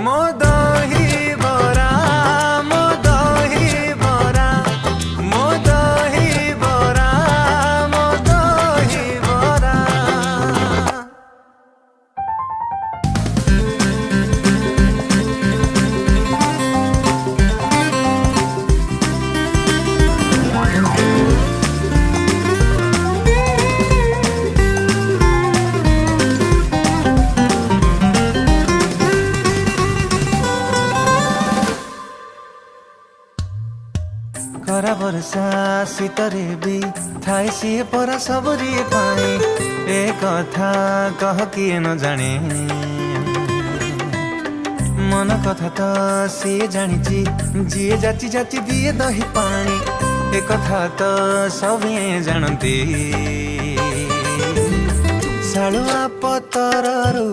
ମୋ ଦହି ବରା ମୋ ଦହି ବରା ମୋ ଦହି ବରା ମୋ ଦହି ବରା। खरा वर्षा शीतरे भी थाए सी परा सबरी पाई ए कथा कह किए न जाने मन कथा तो सी जानी जी जाची जाची दिए दही पानी ए कथा तो सब जानती शालुआ पतररू